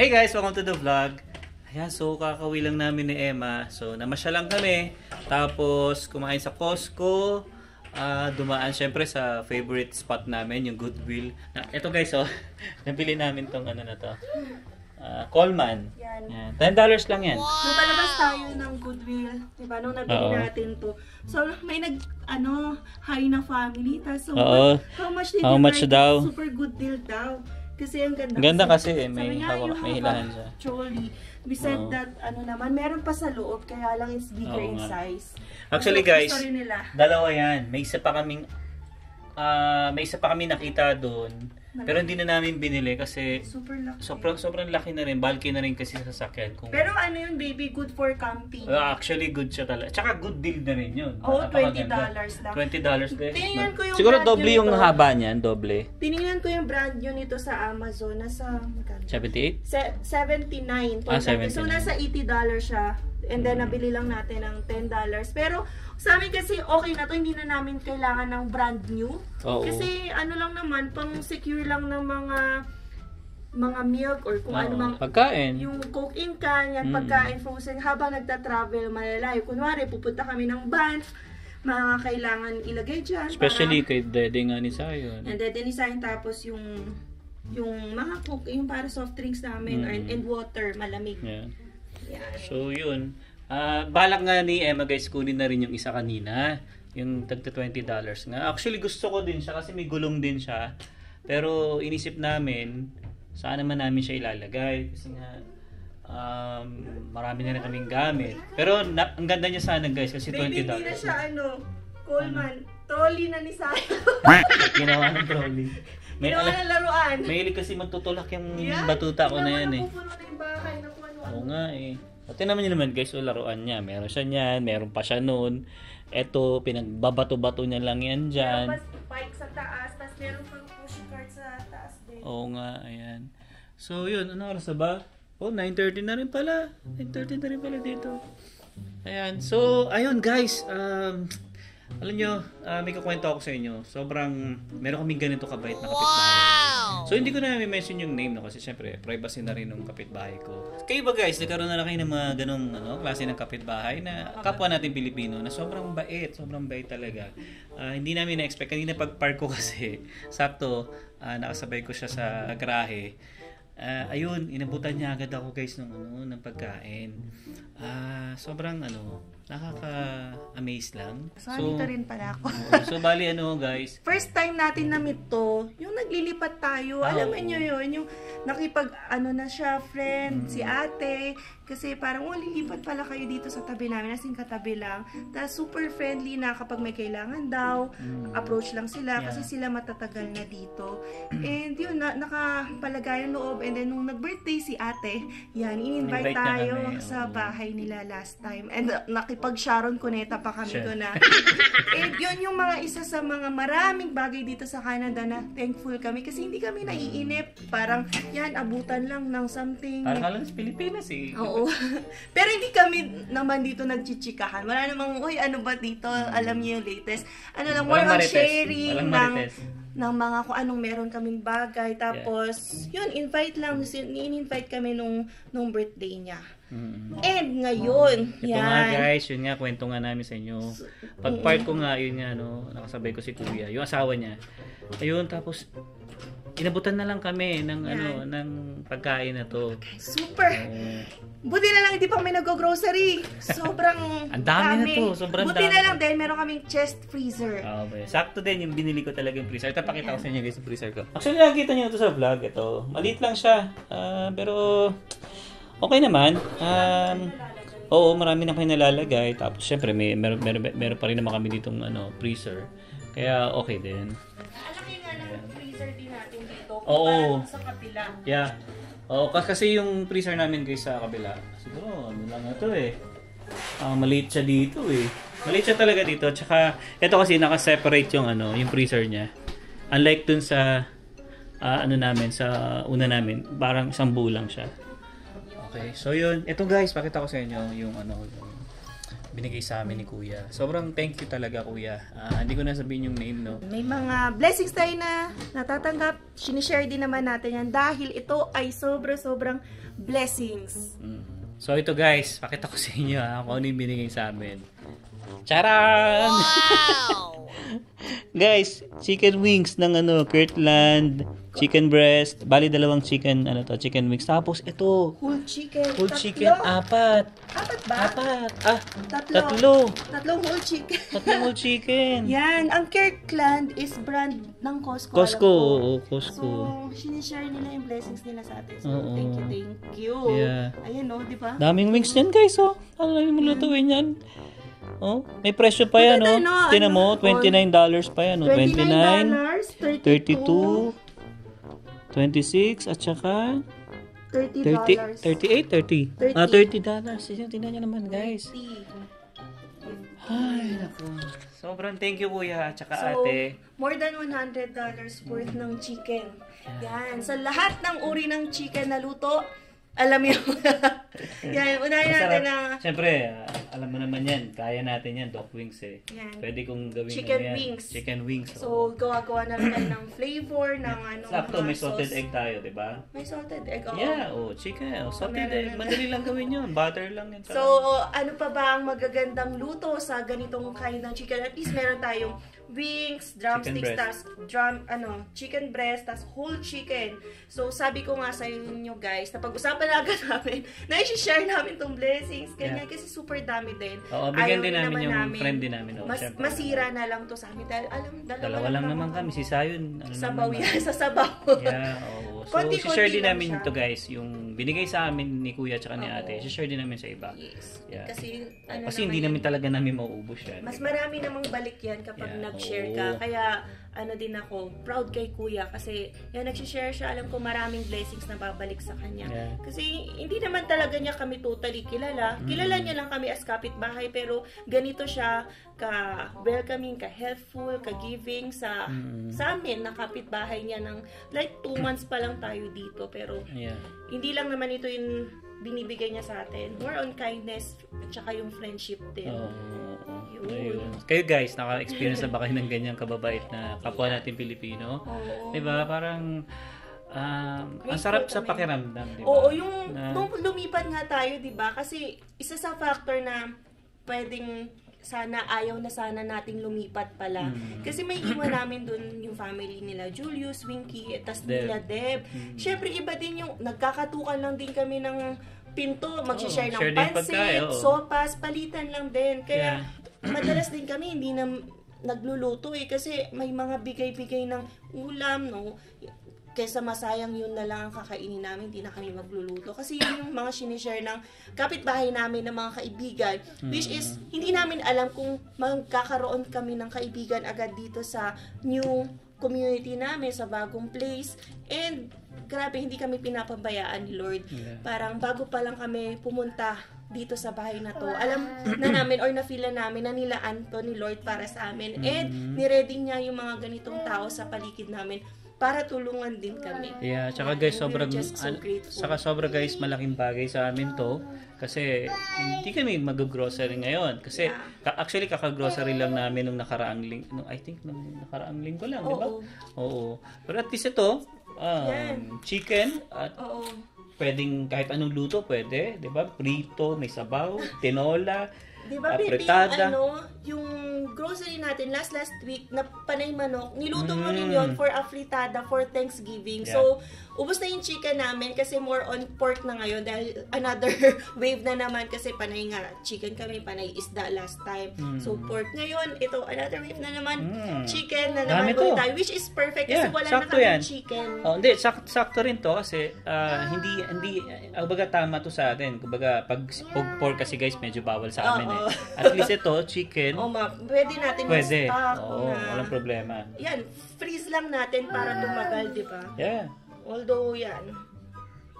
Hey guys, welcome to the vlog. Ayan, so kakauwi lang namin ni Emma. So namasya lang kami. Tapos kumain sa Costco. Dumaan syempre sa favorite spot namin, yung Goodwill. Ito guys, oh. Napili namin tong ano na to. Coleman. Yan. $10 lang yan. Wow. Nung palabas tayo ng Goodwill, diba? Nung nabili natin to. So, may hi na family. So, how much daw? Super good deal daw. Kasi ang ganda. Ganda kasi may hawak, may hilahan siya. Trolley. Besides that, naman, meron pa sa loob, kaya lang it's bigger in size. Actually guys, dalawa yan. May isa pa kaming nakita doon. Pero hindi na namin binili kasi sobrang laki na rin, bulky na rin kasi sa sasakyan. Pero ano yun, baby, good for camping. Actually good siya talaga. Tsaka good deal na rin yun. Oo, $20 lang. $20 guys. Tinignan ko yung siguro doble yung haba niyan, doble. Tinignan ko yung brand new nito sa Amazon, nasa 78? 79. So nasa $80 siya. And then nabili lang natin ng $10. Pero sa amin kasi okay na to, hindi na namin kailangan ng brand new. Kasi ano lang naman, pang secure lang ng mga milk or kung ano mang pagkain. Yung Coke in can, yan pagkain frozen habang nagta-travel malalayo. Kunwari pupunta kami ng Banff, mga kailangan ilagay dyan. Especially kay Dede nga ni Sayon. And Dede ni Sayon, tapos yung mga Coke, yung para soft drinks namin and water, malamig. Yeah. So yun, balak nga ni Emma guys, kunin na rin yung isa kanina, yung tagta $20 nga. Actually gusto ko din siya kasi may gulong din siya, pero inisip namin saan naman namin siya ilalagay kasi nga marami na rin kaming gamit. Pero ang ganda niya sana guys kasi $20. Baby, hindi na siya Coleman, trolley na ni Sayo. Ginawa ng trolley. Ginawa ng laruan. Mahilig kasi magtutulak yung batuta ko na yan eh. Napupuno na yung bahay na kung ano-ano. Oo nga eh. Pati naman yun naman guys, laruan niya. Meron siya niyan, meron pa siya noon. Eto, pinagbabato-bato niya lang yan dyan. Meron pa bike sa taas, tapos meron pang push cart sa taas din. Oo nga, ayan. So yun, ano oras na ba? 9:30 na rin pala. 9:30 na rin pala dito. Ayan, so ayun guys. Alam nyo, may kukwento ako sa inyo. Meron kaming ganito kabait na kapitbahay. So, hindi ko na mention yung name no, kasi syempre, privacy na rin ng kapitbahay ko. Kayo ba guys, nagkaroon na kayo ng mga ganong klase ng kapitbahay na kapwa natin Pilipino na sobrang bait talaga. Hindi namin na-expect. Kanina pag-park ko kasi, sakto, nakasabay ko siya sa garahe. Ayun, inabutan niya agad ako guys ng pagkain. Sobrang nakaka-amaze lang. So, dito rin pala ako. So, bali guys. First time natin na-meet to, yung naglilipat tayo. Alam niyo yun, yung nakipag na siya, friend, si ate. Kasi parang, lilipat pala kayo dito sa tabi namin, asing katabi lang. Tapos super friendly na kapag may kailangan daw, approach lang sila kasi sila matatagal na dito. And yun, nakapalagay ang loob. And then nung nag-birthday si ate, in-invite tayo sa bahay nila last time. And nakipag-Sharon Cuneta pa kami doon na. And yun yung mga isa sa mga maraming bagay dito sa Canada na thankful kami kasi hindi kami naiinip. Parang abutan lang ng something. Parang lang sa Pilipinas eh. Oo. Pero hindi kami naman dito nagchichikahan. Wala namang, ano ba dito? Alam niyo yung latest. More on sharing ng mga kung anong meron kaming bagay. Tapos, in-invite kami nung birthday niya. And ngayon, ito nga guys, yun nga, kwento nga namin sa inyo. Pag-park ko nga, yun nga, nakasabay ko si Kuya, yung asawa niya. Ayun, tapos, inabutan na lang kami ng ng pagkain na to. Super! Buti na lang hindi pa kami nag-grocery. Sobrang ang dami na to. Sobrang buti na lang dahil meron kaming chest freezer. Okay. Sakto din yung binili ko talaga yung freezer. Ito, pakita ko sa inyo guys yung freezer ko. Actually, nakikita nyo ito sa vlog. Ito. Maliit lang siya. Pero, okay naman. Oo, marami na kayo nalalagay. Tapos, syempre, meron pa rin naman kami ditong freezer. Kaya, okay din. Alaki nga ng freezer din natin dito. Oo. Sa kabila. Yeah. Oo, kasi yung freezer namin guys sa kabila, siguro lang ito eh. Maliit siya dito eh. Maliit siya talaga dito. Tsaka, ito kasi naka-separate yung yung freezer niya. Unlike dun sa namin, sa una namin, parang isang buo lang siya. Okay, so yun. Ito guys, pakita ko sa inyo yung binigay sa amin ni Kuya. Sobrang thank you talaga, Kuya. Hindi ko na sabihin yung name, no? May mga blessings tayo na natatanggap. Sinishare din naman natin yan dahil ito ay sobrang blessings. So ito guys, pakita ko sa inyo kung ano yung binigay sa amin. Charan! Wow! Guys, chicken wings ng Kirtland, chicken breast, bali dalawang chicken wings. Tapos ito, Whole chicken. whole chicken, apat. Apat ba? Apat. Tatlo. Tatlo. Tatlong whole chicken. Tatlong whole chicken. Yan, ang Kirkland is brand ng Costco. Costco, alam ko. oo, Costco. So, sinishare nila yung blessings nila sa atin. So, Oo. thank you. Yeah. Ayan, di ba? Daming wings yan guys, oh. Ano namin mo lutuin yan? Oh, may presyo pa yan, oh. Tinan mo, $29 pa yan, oh. $29, $32, $26, at saka $30. 38, $30. $30. Tingnan nyo naman, guys. Ay, naku. Sobrang thank you, Kuya, at saka ate. More than $100 worth ng chicken. Yan. Sa lahat ng uri ng chicken na luto, alam mo yan, unahin natin na... Siyempre, alam mo naman yan. Kaya natin yan, duck wings eh. Yan. Pwede kong gawin Chicken yan. wings. Chicken wings. So, gawa-gawa na rin ng flavor, ng Sakto, may sauce. salted egg tayo, di ba? May salted egg, oo. Yeah, chicken. Salted egg. Madali lang gawin yun. Butter lang yan. So, ano pa ba ang magagandang luto sa ganitong kind ng chicken? At least meron tayong wings, drumsticks, tas chicken breast, tas whole chicken. So, sabi ko nga sa inyo guys, na pag-usapan na agad namin, na i-share namin tong blessings. Ganyan, kasi super dami din. Oo, bigyan din namin yung friend din namin. Masira na lang to sa amin. Dahil, dalawa lang naman kami. Si Sayon. Sabaw yan, sa sabaw. Yeah, oo. So, share din namin to guys. Yung binigay sa amin ni Kuya at ni ate, share din namin sa iba. Yes. Yeah. Kasi hindi namin talaga namin mauubos yan. Mas marami namang balik yan kapag nag-share ka. Kaya, din ako, proud kay Kuya. Kasi, yan, nag-share siya. Alam ko maraming blessings na babalik sa kanya. Yeah. Kasi, hindi naman talaga niya kami totally kilala. Kilala niya lang kami as kapitbahay. Pero, ganito siya ka-welcoming, ka-helpful, ka-giving sa amin na kapitbahay niya ng like 2 months pa lang tayo dito. Pero, hindi lang naman ito yung binibigay niya sa atin. More on kindness at saka yung friendship din. Ayun. Kayo guys, naka-experience na ba kayo ng ganyang kababait na kapwa natin Pilipino? Diba? Parang ang sarap sa pakiramdam, diba? Oo, nung lumipat nga tayo, diba? Kasi isa sa factor na pwedeng ayaw na sana nating lumipat pala. Kasi may iwan namin dun yung family nila, Julius, Winky, tas nila Deb. Syempre, iba din yung nagkakatukan lang din kami ng pinto, mag-share ng pansit, sopas, palitan lang din. Kaya, madalas din kami hindi na nagluluto kasi may mga bigay-bigay ng ulam, no? Kesa masayang yun na lang ang kakainin namin, hindi na kami magluluto. Kasi yun yung mga sinishare ng kapitbahay namin ng mga kaibigan, which is, hindi namin alam kung magkakaroon kami ng kaibigan agad dito sa new community namin, sa bagong place. And, grabe, hindi kami pinapabayaan ni Lord. Parang bago pa lang kami pumunta dito sa bahay na to, alam na namin or na-feel na namin na nilaan to ni Lord para sa amin. And, niready niya yung mga ganitong tao sa paligid namin para tulungan din kami. Yeah, tsaka guys, sobrang guys, malaking bagay sa amin to. Kasi, hindi kami mag-grocery ngayon. Kasi, actually, kaka-grocery lang namin nung nakaraang linggo. I think, nung nakaraang linggo lang, di ba? Oo. Pero at least ito, chicken, at pwedeng kahit anong luto, pwede. Di ba? Prito, may sabaw, tinola, diba, apretada. Yung grocery natin last week na panay manok, niluto mo rin yun for a fritada for Thanksgiving. So, ubos na yung chicken namin kasi more on pork na ngayon dahil another wave na naman kasi panay nga chicken kami, panay isda last time. So, pork ngayon, ito another wave na naman, chicken na naman tayo, which is perfect kasi wala na kami chicken. Hindi, sakto rin to kasi hindi baga tama to sa atin. Kumbaga, pag pork kasi guys, medyo bawal sa amin eh. At least ito, chicken. Pwede natin ma-stock. Walang problema. Yan, freeze lang natin para tumagal, di ba? Yeah. Although, yan.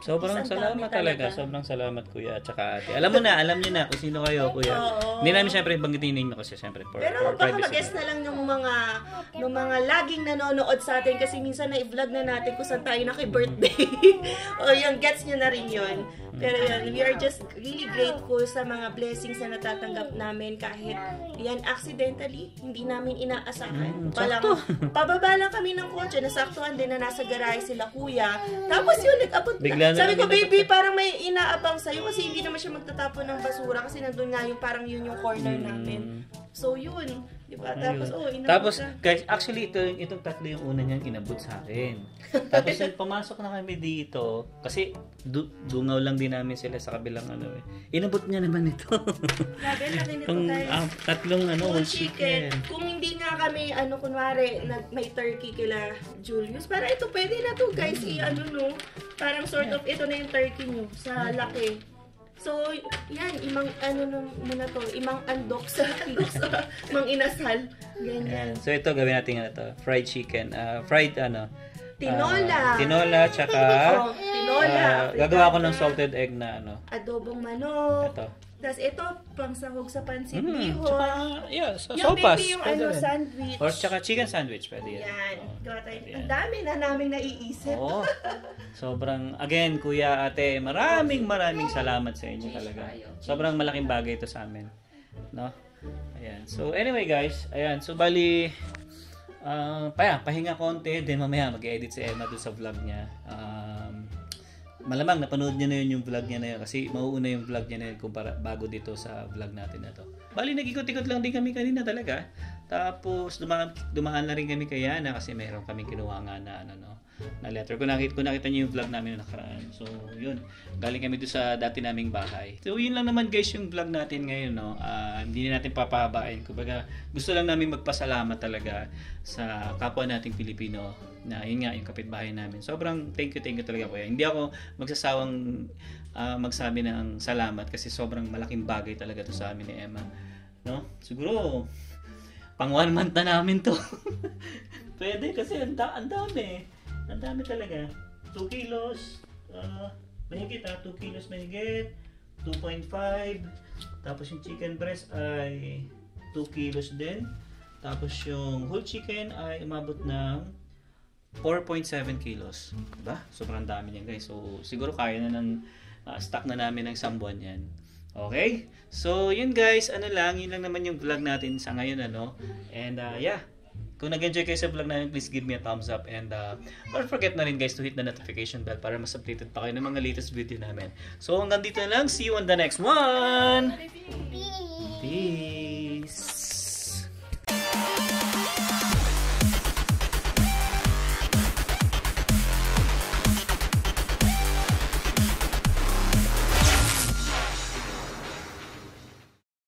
Sobrang Ang dami salamat talaga. talaga. Sobrang salamat, kuya, at saka ate. Alam niyo na kung sino kayo, kuya. Oo. Hindi namin syempre banggitin ninyo kasi syempre for Pero baka privacy. mag-guess na lang yung mga laging nanonood sa atin kasi minsan na-vlog na natin kung saan tayo naki-birthday. O yung gets nyo na rin yun. Pero yun, we are just really grateful sa mga blessings na natatanggap namin kahit yan accidentally, hindi namin inaasahan. sakto. Pababa lang kami ng kotse, nasaktuhan din na nasa garahe sila kuya. Tapos yun, nag-abot Bigla na Sabi lang ko, baby, parang may inaabang sa'yo kasi hindi naman siya magtatapon ng basura kasi nandun nga yung parang yun yung corner namin. So yun, di ba? Tapos, inabot Tapos, siya. guys, actually, itong tatlo yung una niyang inabot sa akin. Tapos, nung pumasok na kami dito, kasi dungaw lang din namin sila sa kabilang inabot niya naman ito. Grabe, nakinito Itong guys. tatlong Whole whole chicken. Kung hindi nga kami, kunwari, may turkey kila Julius, para ito, pwede na to guys, parang sort of, ito na yung turkey nyo, sa laki. So, yan, imang andok sa mang inasal. Ganyan. Ayan. So, ito, gawin natin fried chicken. Tinola. Tinola, tsaka Tinola. gagawa ko ng salted egg na Adobong manok. ito. Tapos ito, pang sahog sa pansit Tsaka, bihon. yeah, sopas. Yung baby, yung Pwede rin. sandwich. Or tsaka chicken sandwich, pwede yan. Yan. Oo. Gawa tayo. Pwede Ang yan. dami na namin naiisip. Oo. Sobrang, again, kuya, ate, maraming salamat sa inyo talaga. Sobrang malaking bagay ito sa amin. No? Ayan. So, anyway, guys. Ayan. So, bali, pahinga konti. Then, mamaya, mag-edit si Emma doon sa vlog niya. Malamang napanood niya na yun yung vlog niya na yun kasi mauuna yung vlog niya na yun bago dito sa vlog natin na to. Bali, nag-ikot-ikot lang din kami kanina talaga. Tapos, dumaan na rin kami kay Yana kasi mayroon kami kinuha nga na na letter. Kung nakita niyo yung vlog namin na nakaraan. So, yun. Galing kami doon sa dati naming bahay. So, yun lang naman guys yung vlog natin ngayon, no. Hindi na natin papahabain. Kumbaga, gusto lang namin magpasalamat talaga sa kapwa nating Pilipino na yun nga yung kapitbahay namin. Sobrang thank you talaga, kuya. Hindi ako magsasawang magsabi ng salamat kasi sobrang malaking bagay talaga to sa amin ni Emma. No? Siguro, pang 1 month na namin to. Pwede kasi ang dami. Ang dami talaga. 2 kilos. Mahigit 2 kilos mahigit. 2.5. Tapos yung chicken breast ay 2 kilos din. Tapos yung whole chicken ay umabot ng 4.7 kilos. Diba? Sobrang dami niyan guys. So siguro kaya na ng stock na namin ng isang buwan yan. Okay? So yun guys. Yun lang naman yung vlog natin sa ngayon And yeah. Kung nag-enjoy kayo sa vlog namin, please give me a thumbs up and don't forget na rin guys to hit the notification bell para mas updated pa kayo ng mga latest video namin. So hanggang dito na lang. See you on the next one! Peace!